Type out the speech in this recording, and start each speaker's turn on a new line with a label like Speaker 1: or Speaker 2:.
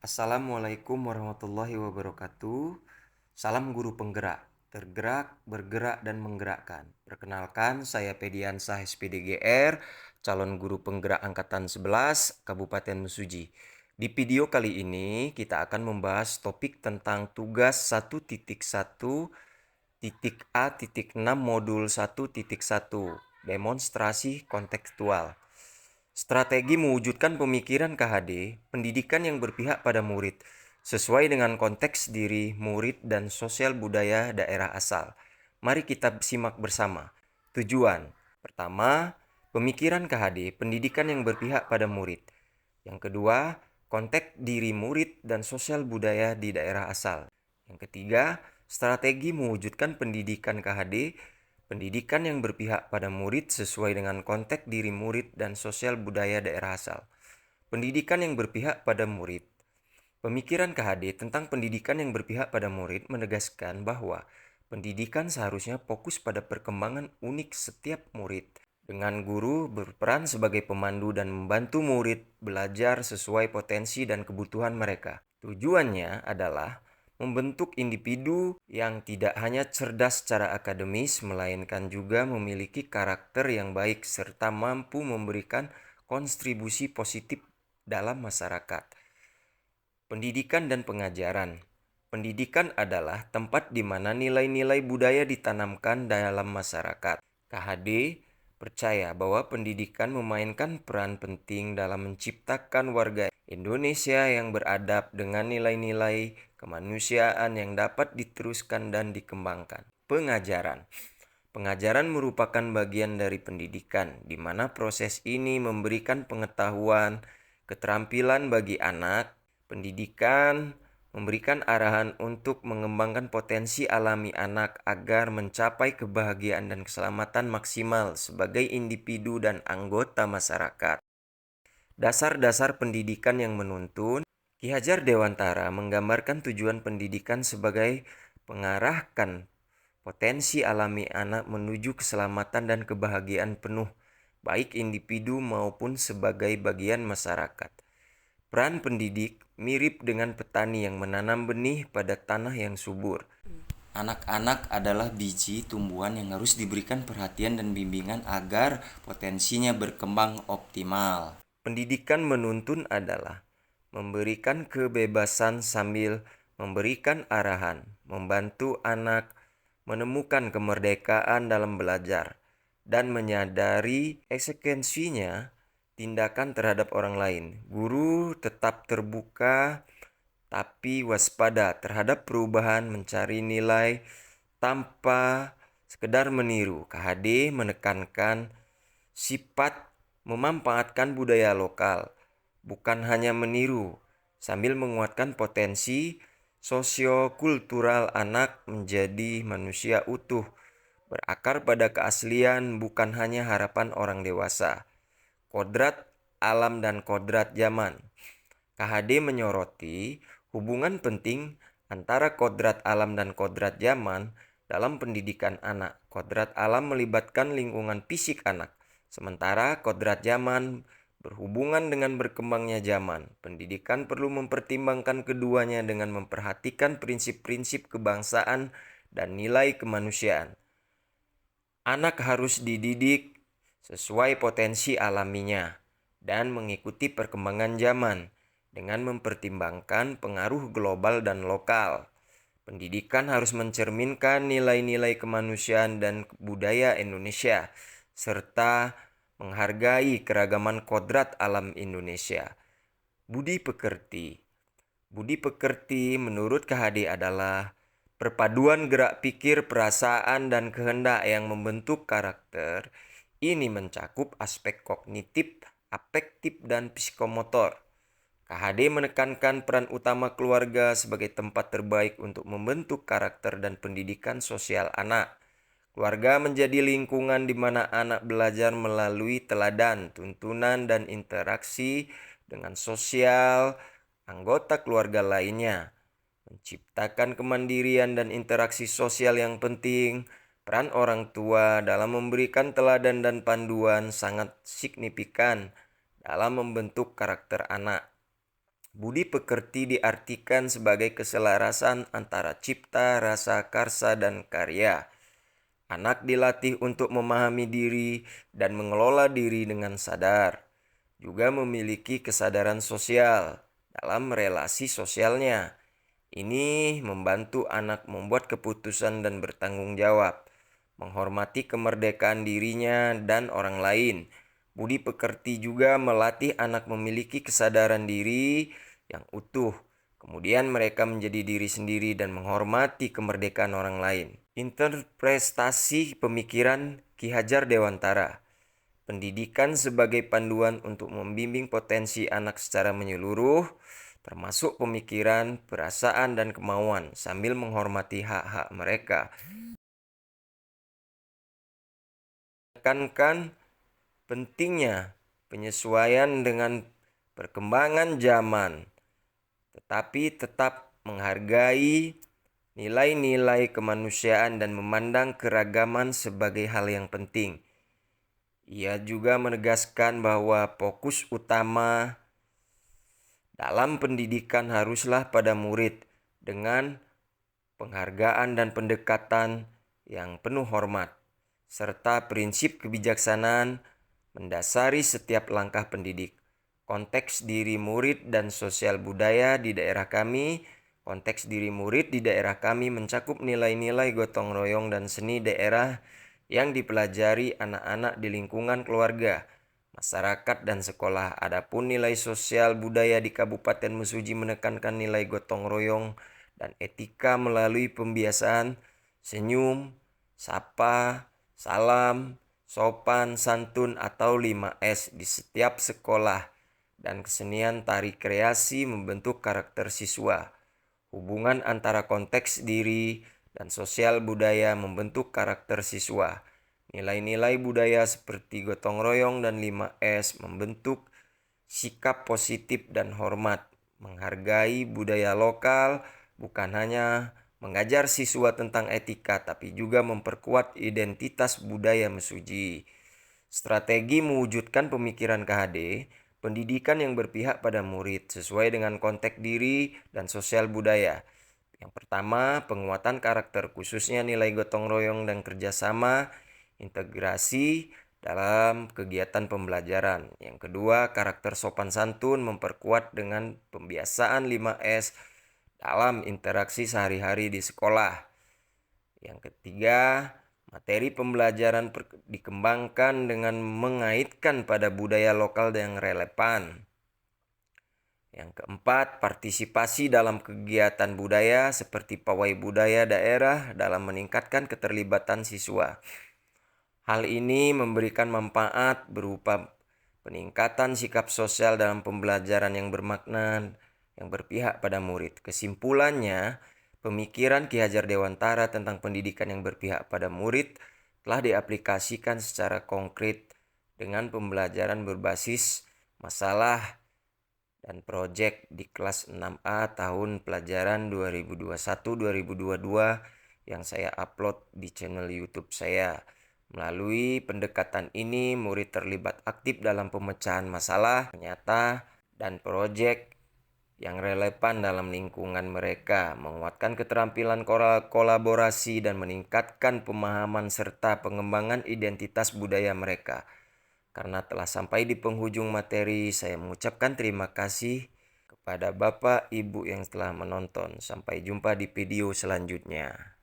Speaker 1: Assalamualaikum warahmatullahi wabarakatuh. Salam guru penggerak, tergerak, bergerak, dan menggerakkan. Perkenalkan, saya Pediansah SPDGR, calon guru penggerak Angkatan 11, Kabupaten Mesuji. Di video kali ini, kita akan membahas topik tentang tugas 1.1.A.6 modul 1.1, demonstrasi kontekstual. Strategi mewujudkan pemikiran KHD, pendidikan yang berpihak pada murid, sesuai dengan konteks diri murid dan sosial budaya daerah asal. Mari kita simak bersama. Tujuan: pertama, pemikiran KHD, pendidikan yang berpihak pada murid. Yang kedua, konteks diri murid dan sosial budaya di daerah asal. Yang ketiga, strategi mewujudkan pendidikan KHD, pendidikan yang berpihak pada murid sesuai dengan konteks diri murid dan sosial budaya daerah asal. Pendidikan yang berpihak pada murid. Pemikiran KHD tentang pendidikan yang berpihak pada murid menegaskan bahwa pendidikan seharusnya fokus pada perkembangan unik setiap murid, dengan guru berperan sebagai pemandu dan membantu murid belajar sesuai potensi dan kebutuhan mereka. Tujuannya adalah membentuk individu yang tidak hanya cerdas secara akademis, melainkan juga memiliki karakter yang baik serta mampu memberikan kontribusi positif dalam masyarakat. Pendidikan dan pengajaran. Pendidikan adalah tempat di mana nilai-nilai budaya ditanamkan dalam masyarakat. KHD percaya bahwa pendidikan memainkan peran penting dalam menciptakan warga Indonesia yang beradab dengan nilai-nilai kemanusiaan yang dapat diteruskan dan dikembangkan. Pengajaran. Pengajaran merupakan bagian dari pendidikan, di mana proses ini memberikan pengetahuan, keterampilan bagi anak. Pendidikan memberikan arahan untuk mengembangkan potensi alami anak agar mencapai kebahagiaan dan keselamatan maksimal sebagai individu dan anggota masyarakat. Dasar-dasar pendidikan yang menuntun. Ki Hajar Dewantara menggambarkan tujuan pendidikan sebagai mengarahkan potensi alami anak menuju keselamatan dan kebahagiaan penuh, baik individu maupun sebagai bagian masyarakat. Peran pendidik mirip dengan petani yang menanam benih pada tanah yang subur. Anak-anak adalah biji tumbuhan yang harus diberikan perhatian dan bimbingan agar potensinya berkembang optimal. Pendidikan menuntun adalah memberikan kebebasan sambil memberikan arahan, membantu anak menemukan kemerdekaan dalam belajar, dan menyadari konsekuensinya tindakan terhadap orang lain. Guru tetap terbuka tapi waspada terhadap perubahan, mencari nilai tanpa sekedar meniru. KHD menekankan sifat memanfaatkan budaya lokal, bukan hanya meniru, sambil menguatkan potensi sosiokultural anak menjadi manusia utuh, berakar pada keaslian bukan hanya harapan orang dewasa. Kodrat alam dan kodrat zaman. KHD menyoroti hubungan penting antara kodrat alam dan kodrat zaman dalam pendidikan anak. Kodrat alam melibatkan lingkungan fisik anak, sementara kodrat zaman berhubungan dengan berkembangnya zaman. Pendidikan perlu mempertimbangkan keduanya dengan memperhatikan prinsip-prinsip kebangsaan dan nilai kemanusiaan. Anak harus dididik sesuai potensi alaminya dan mengikuti perkembangan zaman dengan mempertimbangkan pengaruh global dan lokal. Pendidikan harus mencerminkan nilai-nilai kemanusiaan dan budaya Indonesia, serta menghargai keragaman kodrat alam Indonesia. Budi pekerti. Budi pekerti menurut KHD adalah perpaduan gerak pikir, perasaan, dan kehendak yang membentuk karakter. Ini mencakup aspek kognitif, afektif, dan psikomotor. KHD menekankan peran utama keluarga sebagai tempat terbaik untuk membentuk karakter dan pendidikan sosial anak. Keluarga menjadi lingkungan di mana anak belajar melalui teladan, tuntunan, dan interaksi dengan sosial anggota keluarga lainnya. Menciptakan kemandirian dan interaksi sosial yang penting. Peran orang tua dalam memberikan teladan dan panduan sangat signifikan dalam membentuk karakter anak. Budi pekerti diartikan sebagai keselarasan antara cipta, rasa, karsa, dan karya. Anak dilatih untuk memahami diri dan mengelola diri dengan sadar. Juga memiliki kesadaran sosial dalam relasi sosialnya. Ini membantu anak membuat keputusan dan bertanggung jawab, menghormati kemerdekaan dirinya dan orang lain. Budi pekerti juga melatih anak memiliki kesadaran diri yang utuh. Kemudian mereka menjadi diri sendiri dan menghormati kemerdekaan orang lain. Interpretasi pemikiran Ki Hajar Dewantara. Pendidikan sebagai panduan untuk membimbing potensi anak secara menyeluruh, termasuk pemikiran, perasaan, dan kemauan, sambil menghormati hak-hak mereka. Menekankan pentingnya penyesuaian dengan perkembangan zaman, tetapi tetap menghargai nilai-nilai kemanusiaan dan memandang keragaman sebagai hal yang penting. Ia juga menegaskan bahwa fokus utama dalam pendidikan haruslah pada murid dengan penghargaan dan pendekatan yang penuh hormat, serta prinsip kebijaksanaan mendasari setiap langkah pendidik. Konteks diri murid dan sosial budaya di daerah kami. Konteks diri murid di daerah kami mencakup nilai-nilai gotong royong dan seni daerah yang dipelajari anak-anak di lingkungan keluarga, masyarakat, dan sekolah. Adapun nilai sosial budaya di Kabupaten Mesuji menekankan nilai gotong royong dan etika melalui pembiasaan senyum, sapa, salam, sopan, santun atau 5S di setiap sekolah, dan kesenian tari kreasi membentuk karakter siswa. Hubungan antara konteks diri dan sosial budaya membentuk karakter siswa. Nilai-nilai budaya seperti gotong royong dan 5S membentuk sikap positif dan hormat, menghargai budaya lokal, bukan hanya mengajar siswa tentang etika, tapi juga memperkuat identitas budaya Mesuji. Strategi mewujudkan pemikiran KHD, pendidikan yang berpihak pada murid sesuai dengan konteks diri dan sosial budaya. Yang pertama, penguatan karakter khususnya nilai gotong royong dan kerjasama, integrasi dalam kegiatan pembelajaran. Yang kedua, karakter sopan santun memperkuat dengan pembiasaan 5S dalam interaksi sehari-hari di sekolah. Yang ketiga, materi pembelajaran dikembangkan dengan mengaitkan pada budaya lokal yang relevan. Yang keempat, partisipasi dalam kegiatan budaya seperti pawai budaya daerah dalam meningkatkan keterlibatan siswa. Hal ini memberikan manfaat berupa peningkatan sikap sosial dalam pembelajaran yang bermakna, yang berpihak pada murid. Kesimpulannya, pemikiran Ki Hajar Dewantara tentang pendidikan yang berpihak pada murid telah diaplikasikan secara konkret dengan pembelajaran berbasis masalah dan proyek di kelas 6A tahun pelajaran 2021-2022 yang saya upload di channel YouTube saya. Melalui pendekatan ini, murid terlibat aktif dalam pemecahan masalah nyata dan proyek yang relevan dalam lingkungan mereka, menguatkan keterampilan kolaborasi dan meningkatkan pemahaman serta pengembangan identitas budaya mereka. Karena telah sampai di penghujung materi, saya mengucapkan terima kasih kepada Bapak Ibu yang telah menonton. Sampai jumpa di video selanjutnya.